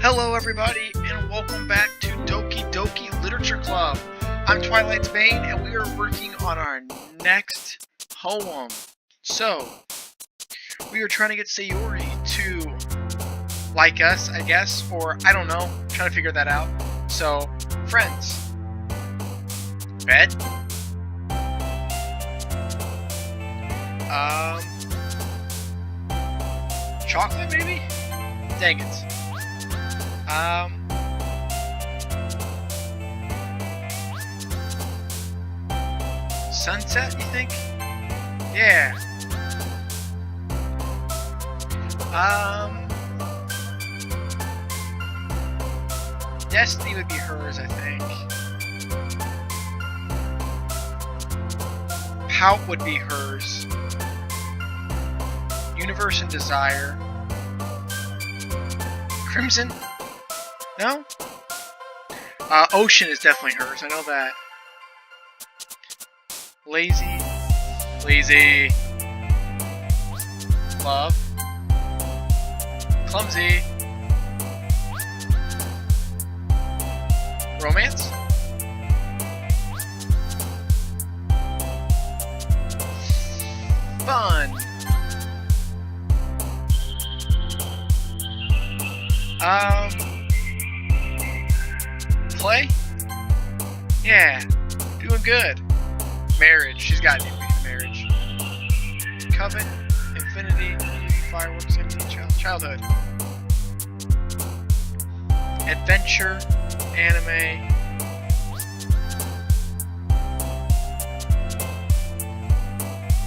Hello everybody, and welcome back to Doki Doki Literature Club. I'm Twilight's Bane, and we are working on our next poem. So, we are trying to get Sayori to like us, I guess, or I don't know, trying to figure that out. So, friends. Bed? Chocolate maybe? Dang it. Sunset, you think? Yeah. Destiny would be hers, I think. Pout would be hers. Universe and Desire. Crimson? No? Ocean is definitely hers, I know that. Lazy. Lazy. Love. Clumsy. Romance? Fun. Play? Yeah, doing good. Marriage, she's got to be marriage. Coven, Infinity, Fireworks, Childhood. Adventure, Anime.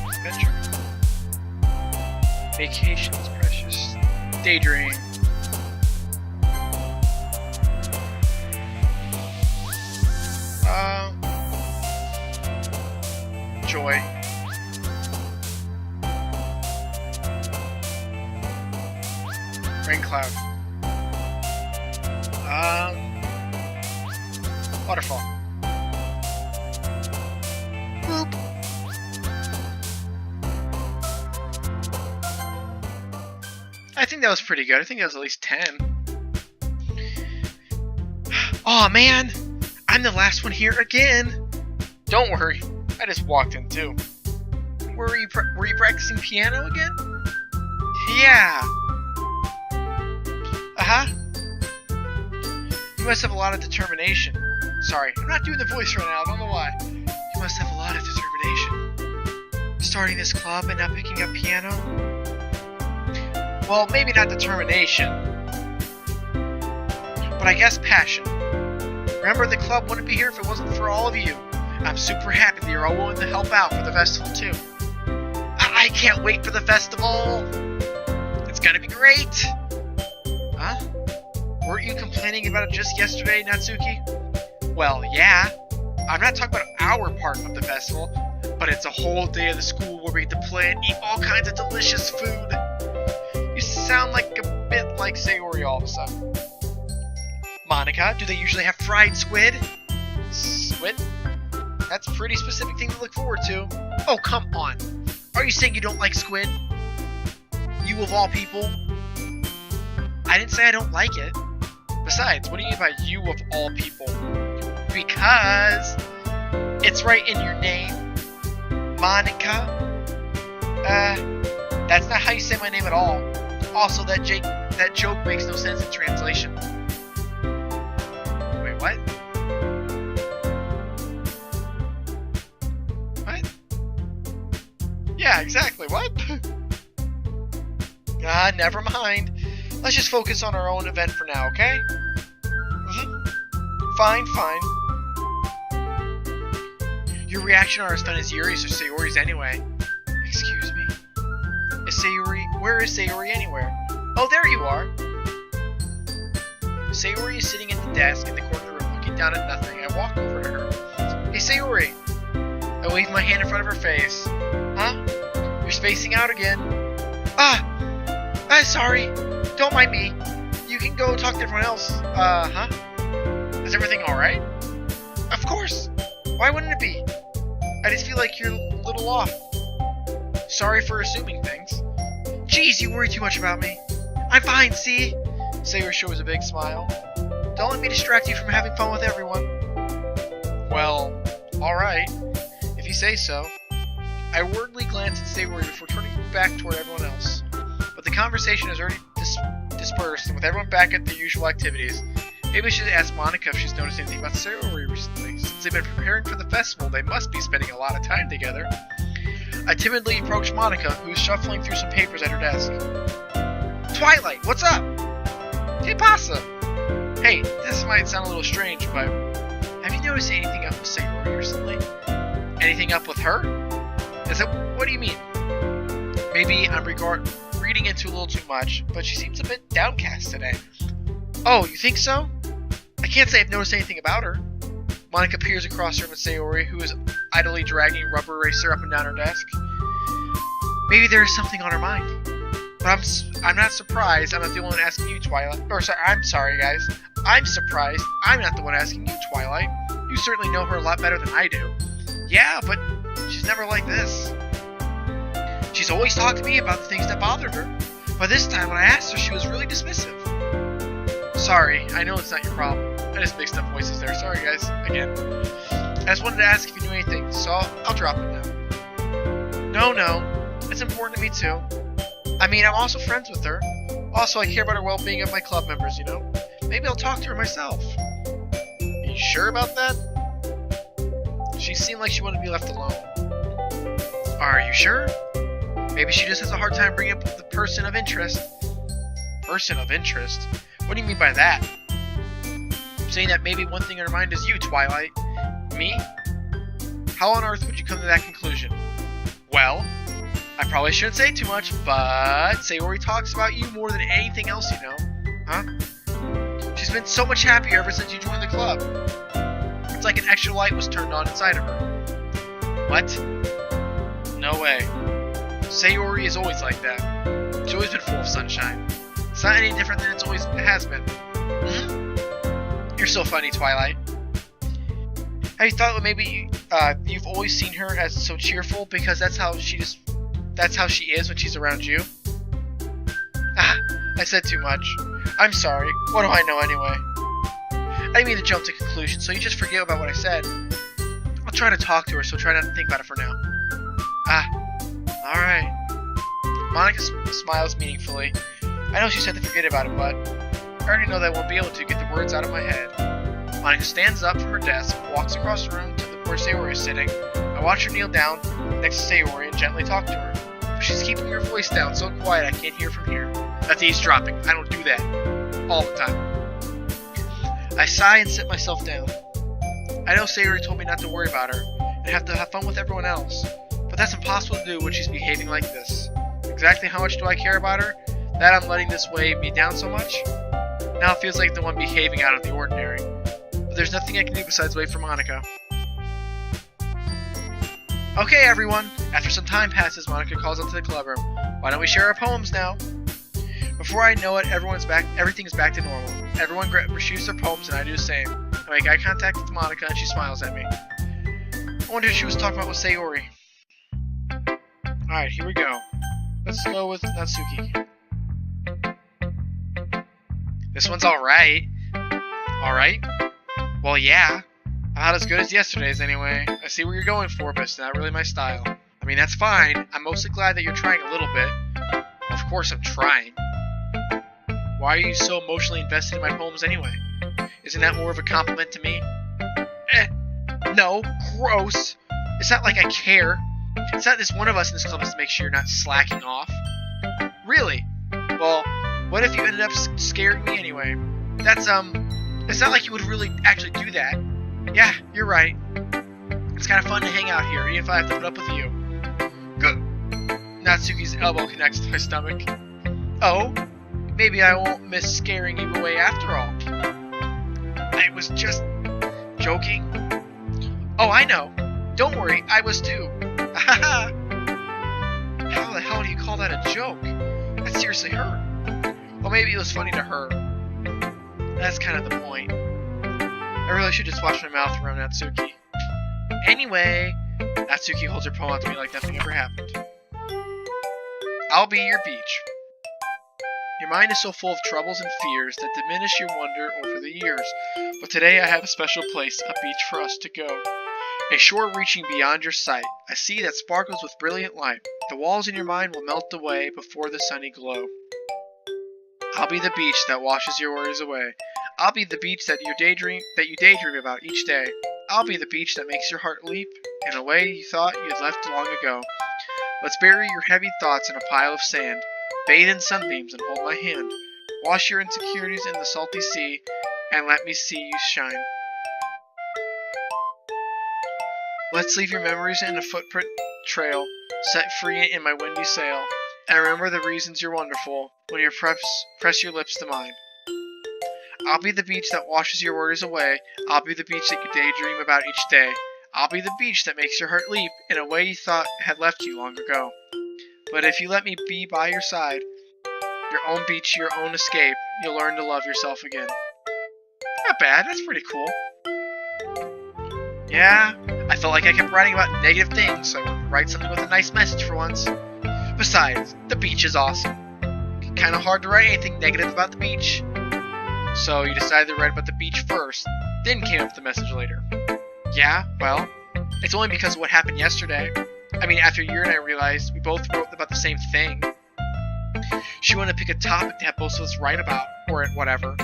Adventure. Vacations, Precious. Daydream. Joy. Rain cloud. Waterfall. Boop. I think that was pretty good. I think that was at least 10. Aw, man! I'm the last one here again! Don't worry, I just walked in too. Were you practicing piano again? Yeah! Uh-huh. You must have a lot of determination. Sorry, I'm not doing the voice right now, I don't know why. You must have a lot of determination. Starting this club and not picking up piano? Well, maybe not determination. But I guess passion. Remember, the club wouldn't be here if it wasn't for all of you. I'm super happy that you're all willing to help out for the festival too. I can't wait for the festival! It's gonna be great! Huh? Weren't you complaining about it just yesterday, Natsuki? Well, yeah. I'm not talking about our part of the festival, but it's a whole day of the school where we get to play and eat all kinds of delicious food. You sound like a bit like Sayori all of a sudden. Monica, do they usually have fried squid? Squid? That's a pretty specific thing to look forward to. Oh, come on. Are you saying you don't like squid? You of all people? I didn't say I don't like it. Besides, what do you mean by you of all people? Because it's right in your name. Monica. That's not how you say my name at all. Also, that joke makes no sense in translation. Wait, what? What? Yeah, exactly, what? Never mind. Let's just focus on our own event for now, okay? Fine. Your reaction are as fun as Yuri's or Sayori's anyway. Excuse me? Where is Sayori anywhere? Oh, there you are! Sayori is sitting at the desk in the corner of the room looking down at nothing. I walk over to her. Hey, Sayori! I wave my hand in front of her face. Huh? You're spacing out again. Sorry. Don't mind me. You can go talk to everyone else. Huh? Is everything alright? Of course. Why wouldn't it be? I just feel like you're a little off. Sorry for assuming things. Jeez, you worry too much about me. I'm fine, see? Sayori shows a big smile. Don't let me distract you from having fun with everyone. Well, alright, if you say so. I wordly glance at Sayori before turning back toward everyone else. But the conversation has already dispersed, and with everyone back at their usual activities, maybe I should ask Monica if she's noticed anything about Sayori recently. Since they've been preparing for the festival, they must be spending a lot of time together. I timidly approach Monica, who is shuffling through some papers at her desk. Twilight, what's up? Que pasa? Hey, this might sound a little strange, but have you noticed anything up with Sayori recently? Anything up with her? What do you mean? Maybe I'm reading into a little too much, but she seems a bit downcast today. Oh, you think so? I can't say I've noticed anything about her. Monica peers across the room at Sayori, who is idly dragging a rubber eraser up and down her desk. Maybe there is something on her mind. But I'm not surprised I'm not the one asking you, Twilight. I'm sorry, guys. I'm surprised I'm not the one asking you, Twilight. You certainly know her a lot better than I do. Yeah, but she's never like this. She's always talked to me about the things that bothered her. But this time when I asked her, she was really dismissive. Sorry, I know it's not your problem. I just mixed up voices there. Sorry, guys. Again. I just wanted to ask if you knew anything, so I'll drop it now. No. It's important to me, too. I mean, I'm also friends with her. Also, I care about her well-being of my club members, you know? Maybe I'll talk to her myself. Are you sure about that? She seemed like she wanted to be left alone. Are you sure? Maybe she just has a hard time bringing up the person of interest. Person of interest? What do you mean by that? I'm saying that maybe one thing in her mind is you, Twilight. Me? How on earth would you come to that conclusion? Well, I probably shouldn't say too much, but Sayori talks about you more than anything else you know. Huh? She's been so much happier ever since you joined the club. It's like an extra light was turned on inside of her. What? No way. Sayori is always like that. She's always been full of sunshine. It's not any different than it has been. Mm-hmm. You're so funny, Twilight. Have you thought that maybe you've always seen her as so cheerful because that's how she is when she's around you? Ah, I said too much. I'm sorry. What do I know anyway? I didn't mean to jump to conclusions, so you just forget about what I said. I'll try to talk to her, so try not to think about it for now. Ah, alright. Monica smiles meaningfully. I know she said to forget about it, but I already know that I won't be able to get the words out of my head. Monica stands up from her desk, walks across the room to where Sayori is sitting. I watch her kneel down next to Sayori and gently talk to her. But she's keeping her voice down so quiet I can't hear from here. That's eavesdropping. I don't do that. All the time. I sigh and sit myself down. I know Sayori told me not to worry about her and have to have fun with everyone else. But that's impossible to do when she's behaving like this. Exactly how much do I care about her? That I'm letting this weigh me down so much? Now it feels like the one behaving out of the ordinary. But there's nothing I can do besides wait for Monica. Okay, everyone. After some time passes, Monica calls up to the club room. Why don't we share our poems now? Before I know it, everything is back to normal. Everyone receives their poems, and I do the same. I make eye contact with Monica, and she smiles at me. I wonder if she was talking about with Sayori. Alright, here we go. Let's go with Natsuki. This one's alright. Alright? Well, yeah. Not as good as yesterday's, anyway. I see what you're going for, but it's not really my style. I mean, that's fine. I'm mostly glad that you're trying a little bit. Of course I'm trying. Why are you so emotionally invested in my poems anyway? Isn't that more of a compliment to me? No. Gross. It's not like I care. It's not this one of us in this club has to make sure you're not slacking off. Really? Well, what if you ended up scaring me anyway? That's, it's not like you would really actually do that. Yeah, you're right. It's kind of fun to hang out here, even if I have to put up with you. Good. Natsuki's elbow connects to my stomach. Oh, maybe I won't miss scaring you away after all. I was just joking. Oh, I know. Don't worry, I was too. How the hell do you call that a joke? That seriously hurt. Well, maybe it was funny to her. That's kind of the point. I really should just watch my mouth around Natsuki. Anyway, Natsuki holds her poem out to me like nothing ever happened. I'll be your beach. Your mind is so full of troubles and fears that diminish your wonder over the years. But today I have a special place, a beach for us to go. A shore reaching beyond your sight, a sea that sparkles with brilliant light. The walls in your mind will melt away before the sunny glow. I'll be the beach that washes your worries away. I'll be the beach that you daydream about each day. I'll be the beach that makes your heart leap in a way you thought you'd left long ago. Let's bury your heavy thoughts in a pile of sand. Bathe in sunbeams and hold my hand. Wash your insecurities in the salty sea, and let me see you shine. Let's leave your memories in a footprint trail, set free in my windy sail, and remember the reasons you're wonderful when you press your lips to mine. I'll be the beach that washes your worries away. I'll be the beach that you daydream about each day. I'll be the beach that makes your heart leap in a way you thought had left you long ago. But if you let me be by your side, your own beach, your own escape, you'll learn to love yourself again. Not bad, that's pretty cool. Yeah, I felt like I kept writing about negative things, so I would write something with a nice message for once. Besides, the beach is awesome. Kinda hard to write anything negative about the beach. So you decided to write about the beach first, then came up with the message later. Yeah, well, it's only because of what happened yesterday. I mean, after you and I realized we both wrote about the same thing. She wanted to pick a topic to have both of us write about, or whatever.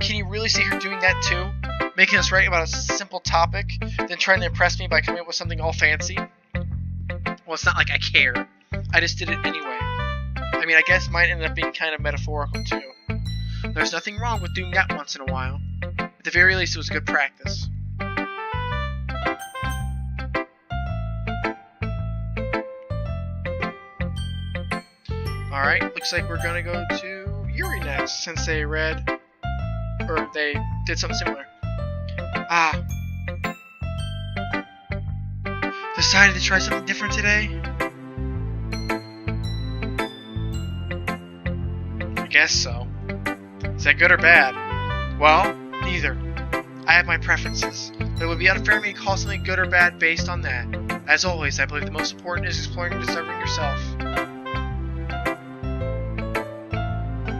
Can you really see her doing that too? Making us write about a simple topic, then trying to impress me by coming up with something all fancy? Well, it's not like I care. I just did it anyway. I mean, I guess mine ended up being kind of metaphorical too. There's nothing wrong with doing that once in a while. At the very least, it was good practice. Alright, looks like we're gonna go to Yuri next, since they did something similar. Decided to try something different today? I guess so. Is that good or bad? Well, neither. I have my preferences. It would be unfair of me to call something good or bad based on that. As always, I believe the most important is exploring and discovering yourself.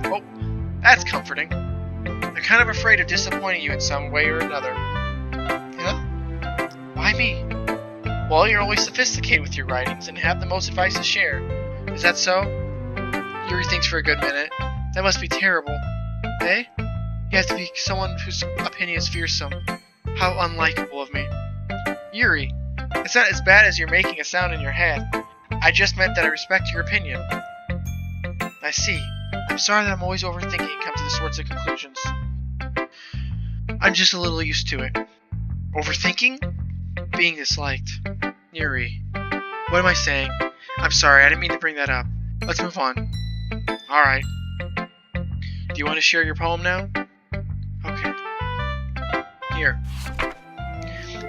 Oh, that's comforting. I'm kind of afraid of disappointing you in some way or another. Huh? Why me? Well, you're always sophisticated with your writings and have the most advice to share. Is that so? Yuri thinks for a good minute. That must be terrible. Eh? You have to be someone whose opinion is fearsome. How unlikable of me. Yuri, it's not as bad as you're making it sound in your head. I just meant that I respect your opinion. I see. I'm sorry that I'm always overthinking and come to this sorts of conclusions. I'm just a little used to it. Overthinking? Being disliked. Yuri. What am I saying? I'm sorry, I didn't mean to bring that up. Let's move on. Alright. Do you want to share your poem now? Okay. Here.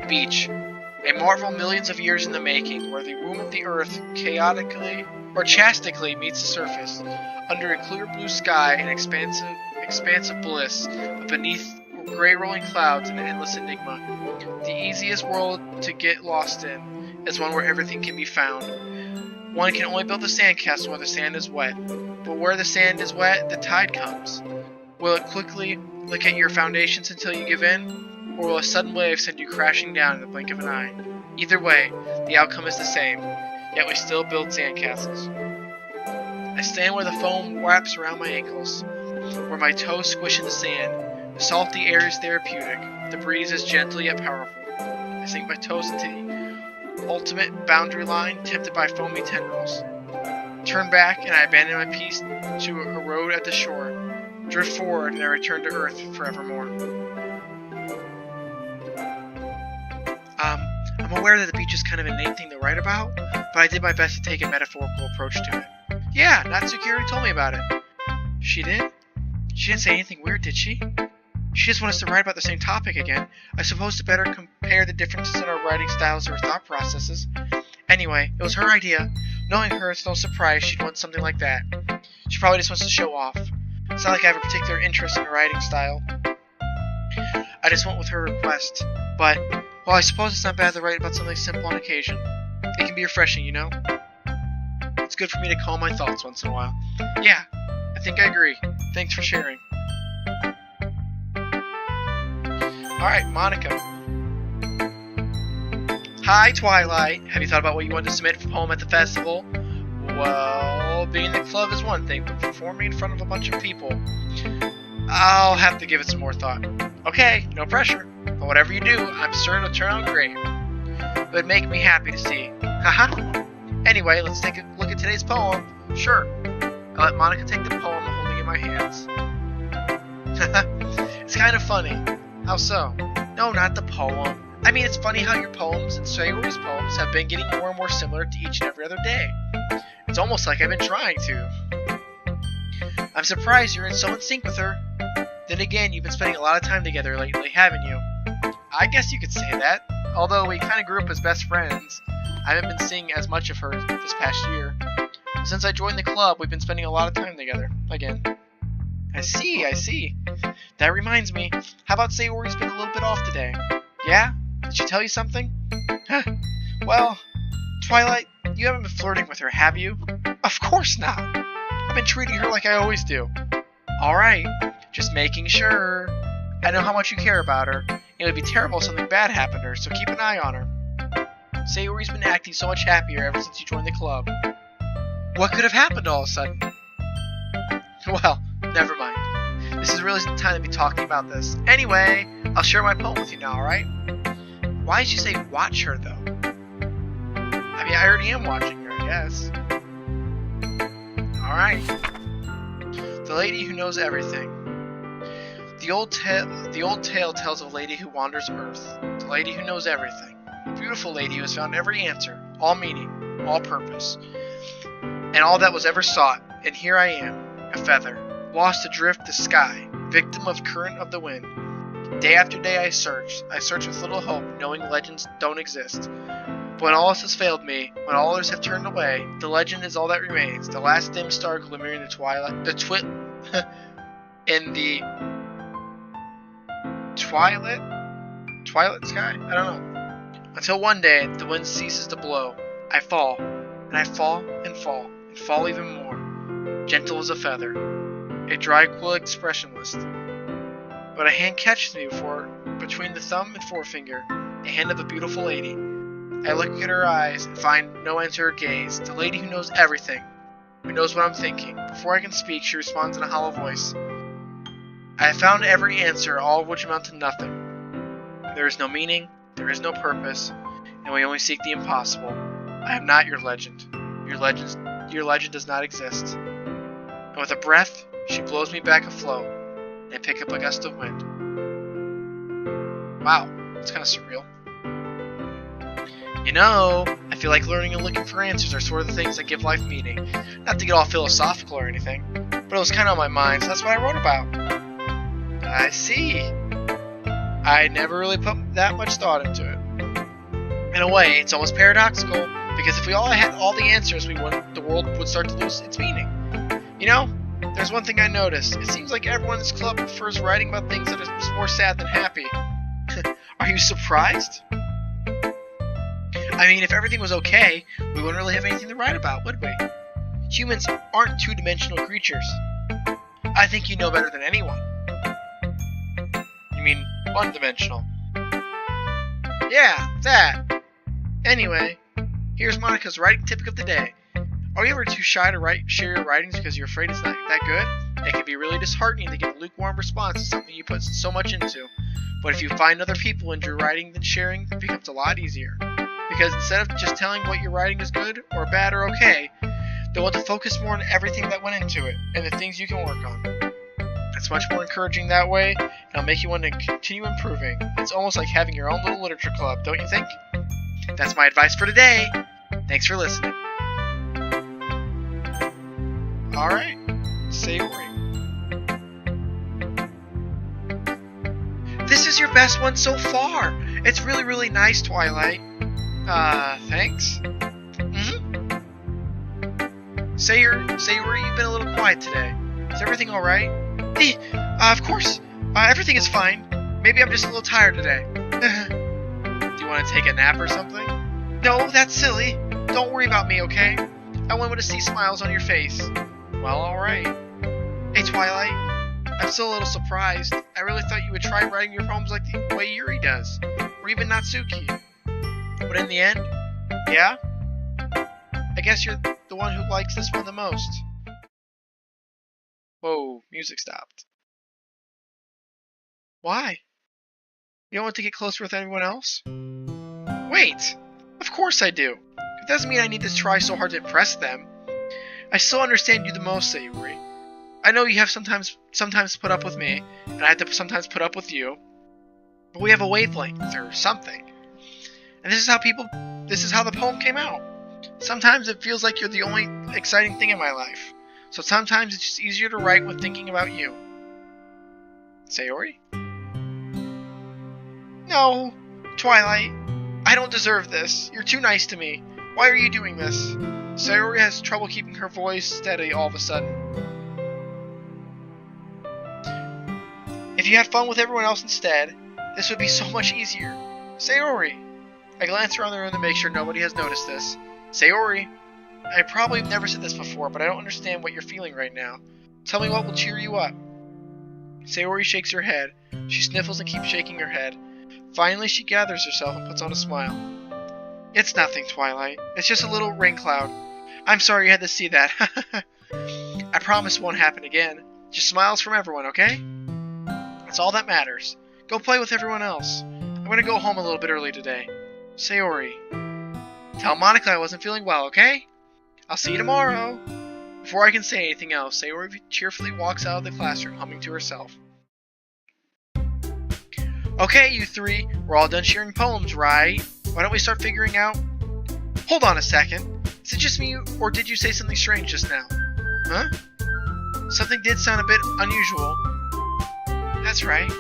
Beach. A marvel millions of years in the making, where the womb of the earth chaotically or chastically meets the surface. Under a clear blue sky, an expansive bliss, but beneath gray rolling clouds, an endless enigma. The easiest world to get lost in is one where everything can be found. One can only build a sandcastle where the sand is wet, but where the sand is wet, the tide comes. Will it quickly lick at your foundations until you give in, or will a sudden wave send you crashing down in the blink of an eye? Either way, the outcome is the same, yet we still build sandcastles. I stand where the foam wraps around my ankles, where my toes squish in the sand. The salty air is therapeutic, the breeze is gentle yet powerful. I sink my toes into the ultimate boundary line, tempted by foamy tendrils. Turn back, and I abandon my peace to a road at the shore. Drift forward, and I return to earth forevermore. I'm aware that the beach is kind of an innate thing to write about, but I did my best to take a metaphorical approach to it. Yeah, Natsuki already told me about it. She did? She didn't say anything weird, did she? She just wanted us to write about the same topic again. I suppose to better compare the differences in our writing styles or thought processes. Anyway, it was her idea. Knowing her, it's no surprise she'd want something like that. She probably just wants to show off. It's not like I have a particular interest in her writing style. I just went with her request. But, well, I suppose it's not bad to write about something simple on occasion. It can be refreshing, you know? It's good for me to calm my thoughts once in a while. Yeah, think I agree. Thanks for sharing. Alright, Monica. Hi, Twilight. Have you thought about what you want to submit for poem at the festival? Well, being in the club is one thing, but performing in front of a bunch of people, I'll have to give it some more thought. Okay, no pressure. But whatever you do, I'm certain it'll turn out great. It would make me happy to see. Haha. Anyway, let's take a look at today's poem. Sure. I let Monica take the poem I'm holding in my hands. It's kind of funny. How so? No, not the poem. I mean, it's funny how your poems and Sayori's poems have been getting more and more similar to each and every other day. It's almost like I've been trying to. I'm surprised you're so in sync with her. Then again, you've been spending a lot of time together lately, haven't you? I guess you could say that. Although we kind of grew up as best friends, I haven't been seeing as much of her this past year. Since I joined the club, we've been spending a lot of time together, again. I see. That reminds me, how about Sayori's been a little bit off today? Yeah? Did she tell you something? Huh. Well, Twilight, you haven't been flirting with her, have you? Of course not. I've been treating her like I always do. Alright, just making sure. I know how much you care about her. It would be terrible if something bad happened to her, so keep an eye on her. Sayori's been acting so much happier ever since you joined the club. What could have happened all of a sudden? Well, never mind. This is really the time to be talking about this. Anyway, I'll share my poem with you now, alright? Why did you say watch her, though? I mean, I already am watching her, I guess. Alright. The lady who knows everything. The old tale tells of a lady who wanders Earth. The lady who knows everything. A beautiful lady who has found every answer, all meaning, all purpose, and all that was ever sought. And here I am, a feather, lost adrift the sky, victim of current of the wind. Day after day I search with little hope, knowing legends don't exist. But when all else has failed me, when all others have turned away, the legend is all that remains, the last dim star glimmering in the twilight, in the twilight sky? I don't know. Until one day, the wind ceases to blow. I fall, and I fall, and fall, and fall even more, gentle as a feather, a dry quill expressionless. But a hand catches me between the thumb and forefinger, the hand of a beautiful lady. I look at her eyes and find no end to her gaze, the lady who knows everything, who knows what I'm thinking. Before I can speak, she responds in a hollow voice. I have found every answer, all of which amount to nothing. There is no meaning, there is no purpose, and we only seek the impossible. I am not your legend. Your legend does not exist. And with a breath, she blows me back afloat, and I pick up a gust of wind. Wow, that's kind of surreal. You know, I feel like learning and looking for answers are sort of the things that give life meaning. Not to get all philosophical or anything, but it was kind of on my mind, so that's what I wrote about. I see. I never really put that much thought into it. In a way, it's almost paradoxical, because if we all had all the answers we want, the world would start to lose its meaning. You know, there's one thing I noticed. It seems like everyone in this club prefers writing about things that are more sad than happy. Are you surprised? I mean, if everything was okay, we wouldn't really have anything to write about, would we? Humans aren't two-dimensional creatures. I think you know better than anyone. You mean one-dimensional? Yeah, that. Anyway, here's Monica's writing tip of the day. Are you ever too shy to share your writings because you're afraid it's not that good? It can be really disheartening to get a lukewarm response to something you put so much into. But if you find other people into your writing, then sharing becomes a lot easier. Because instead of just telling what your writing is good, or bad, or okay, they'll want to focus more on everything that went into it, and the things you can work on. It's much more encouraging that way, and it'll make you want to continue improving. It's almost like having your own little literature club, don't you think? That's my advice for today. Thanks for listening. Alright, Sayori. This is your best one so far. It's really, really nice, Twilight. Thanks. Sayori, you've been a little quiet today. Is everything alright? Of course. Everything is fine. Maybe I'm just a little tired today. Do you want to take a nap or something? No, that's silly. Don't worry about me, okay? I want to see smiles on your face. Well, alright. Twilight. I'm still a little surprised. I really thought you would try writing your poems like the way Yuri does, or even Natsuki. But in the end, yeah? I guess you're the one who likes this one the most. Whoa, music stopped. Why? You don't want to get closer with anyone else? Wait! Of course I do! It doesn't mean I need to try so hard to impress them. I still understand you the most, Sayuri. I know you have sometimes put up with me, and I have to sometimes put up with you. But we have a wavelength, or something. And this is how the poem came out. Sometimes it feels like you're the only exciting thing in my life. So sometimes it's just easier to write when thinking about you. Sayori? No, Twilight. I don't deserve this. You're too nice to me. Why are you doing this? Sayori has trouble keeping her voice steady all of a sudden. If you had fun with everyone else instead, this would be so much easier. Sayori! I glance around the room to make sure nobody has noticed this. Sayori! I probably have never said this before, but I don't understand what you're feeling right now. Tell me what will cheer you up. Sayori shakes her head. She sniffles and keeps shaking her head. Finally, she gathers herself and puts on a smile. It's nothing, Twilight. It's just a little rain cloud. I'm sorry you had to see that. I promise it won't happen again. Just smiles from everyone, okay? That's all that matters. Go play with everyone else. I'm gonna go home a little bit early today. Sayori. Tell Monica I wasn't feeling well, okay? I'll see you tomorrow. Before I can say anything else, Sayori cheerfully walks out of the classroom, humming to herself. Okay, you three, we're all done sharing poems, right? Why don't we start figuring out... Hold on a second. Is it just me, or did you say something strange just now? Huh? Something did sound a bit unusual. That's right.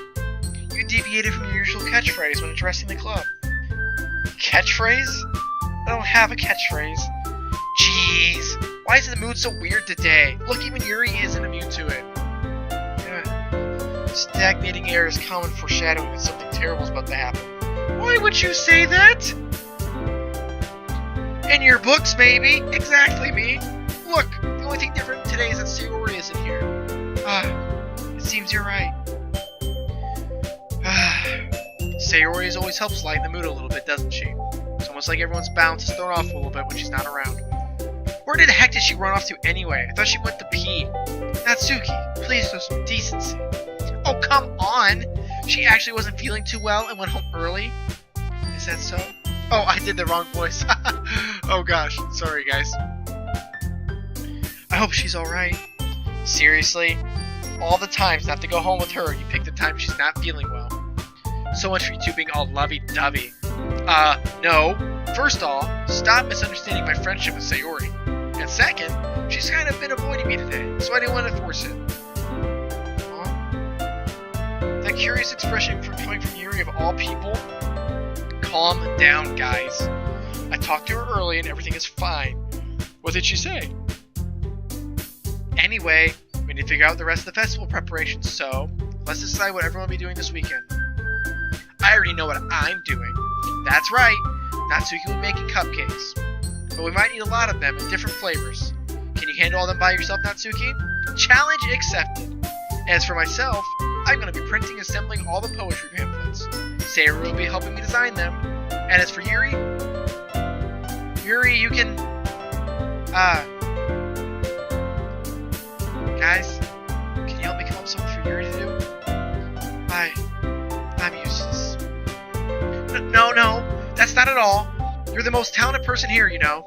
You deviated from your usual catchphrase when addressing the club. Catchphrase? I don't have a catchphrase. Jeez, why is the mood so weird today? Look, even Yuri isn't immune to it. Stagnating air is common foreshadowing that something terrible is about to happen. Why would you say that? In your books, maybe. Exactly, me. Look, the only thing different today is that Sayori isn't here. It seems you're right. Sayori always helps lighten the mood a little bit, doesn't she? It's almost like everyone's balance is thrown off a little bit when she's not around. Where the heck did she run off to anyway? I thought she went to pee. Natsuki, please show some decency. Oh, come on! She actually wasn't feeling too well and went home early? Is that so? Oh, I did the wrong voice. Oh gosh, sorry guys. I hope she's alright. Seriously? All the times not to go home with her, you pick the time she's not feeling well. So much for you two being all lovey-dovey. No. First off, stop misunderstanding my friendship with Sayori. And second, she's kind of been avoiding me today, so I didn't want to force it. That curious expression coming from Yuri of all people? Calm down, guys. I talked to her early and everything is fine. What did she say? Anyway, we need to figure out the rest of the festival preparations, so let's decide what everyone will be doing this weekend. I already know what I'm doing. That's right, Natsuki will be making cupcakes. But we might need a lot of them in different flavors. Can you handle all them by yourself, Natsuki? Challenge accepted. As for myself, I'm going to be printing and assembling all the poetry pamphlets. Sayori will be helping me design them. And as for Yuri, you can... Guys, can you help me come up with something for Yuri to do? I'm useless. No, that's not at all. You're the most talented person here, you know.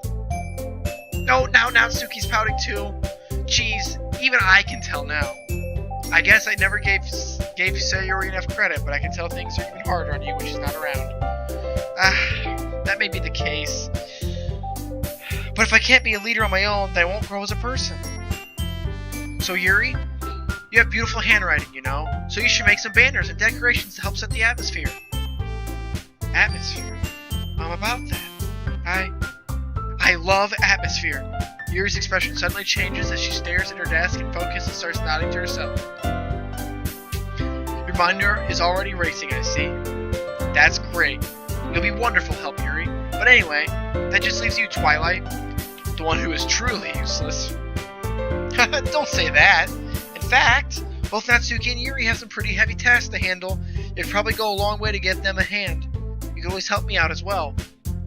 No, now Natsuki's pouting too. Jeez, even I can tell now. I guess I never gave Sayori enough credit, but I can tell things are even harder on you when she's not around. That may be the case. But if I can't be a leader on my own, then I won't grow as a person. So Yuri, you have beautiful handwriting, you know, so you should make some banners and decorations to help set the atmosphere. Atmosphere? I'm about that. I love atmosphere. Yuri's expression suddenly changes as she stares at her desk and focuses and starts nodding to herself. Your mind is already racing, I see. That's great. You'll be wonderful help, Yuri. But anyway, that just leaves you, Twilight, the one who is truly useless. Don't say that. In fact, both Natsuki and Yuri have some pretty heavy tasks to handle. It'd probably go a long way to get them a hand. You could always help me out as well.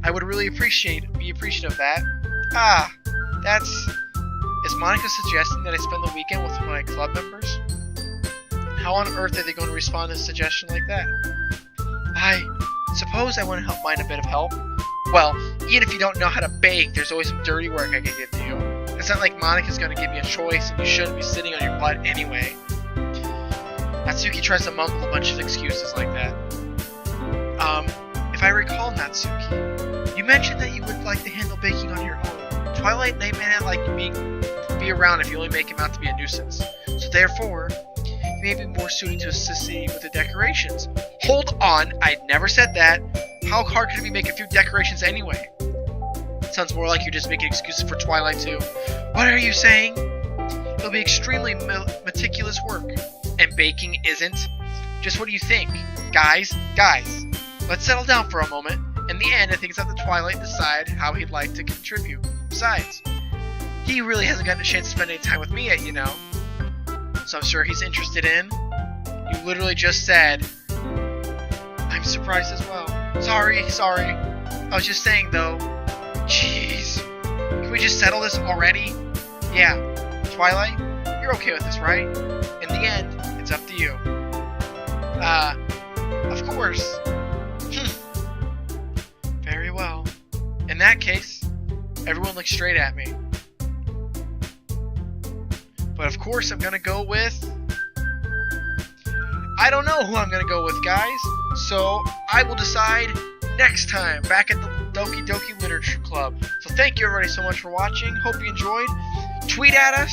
I would really be appreciative of that. Is Monica suggesting that I spend the weekend with my club members? How on earth are they going to respond to a suggestion like that? I suppose I want to mind a bit of help. Well, even if you don't know how to bake, there's always some dirty work I can give you. It's not like Monica's going to give me a choice and you shouldn't be sitting on your butt anyway. Natsuki tries to mumble a bunch of excuses like that. If I recall, Natsuki, you mentioned that you would like to handle baking on your own. Twilight may not like be around if you only make him out to be a nuisance. So therefore, he may be more suited to assisting with the decorations. Hold on, I never said that. How hard could it be to make a few decorations anyway? It sounds more like you're just making excuses for Twilight too. What are you saying? It'll be extremely meticulous work. And baking isn't? Just what do you think? Guys, let's settle down for a moment. In the end, I think it's up to Twilight to decide how he'd like to contribute. Besides, he really hasn't gotten a chance to spend any time with me yet, you know. So I'm sure he's interested in. You literally just said, I'm surprised as well. Sorry. I was just saying though. Jeez. Can we just settle this already? Yeah. Twilight, you're okay with this, right? In the end, it's up to you. Of course. Very well. In that case, everyone looks straight at me. But of course I'm gonna go with... I don't know who I'm gonna go with, guys. So I will decide next time back at the Doki Doki Literature Club. So thank you everybody so much for watching. Hope you enjoyed. Tweet at us.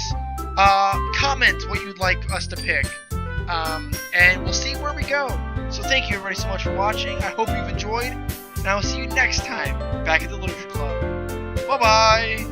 Comment what you'd like us to pick. And we'll see where we go. So thank you everybody so much for watching. I hope you've enjoyed. And I will see you next time back at the Literature Club. Bye-bye.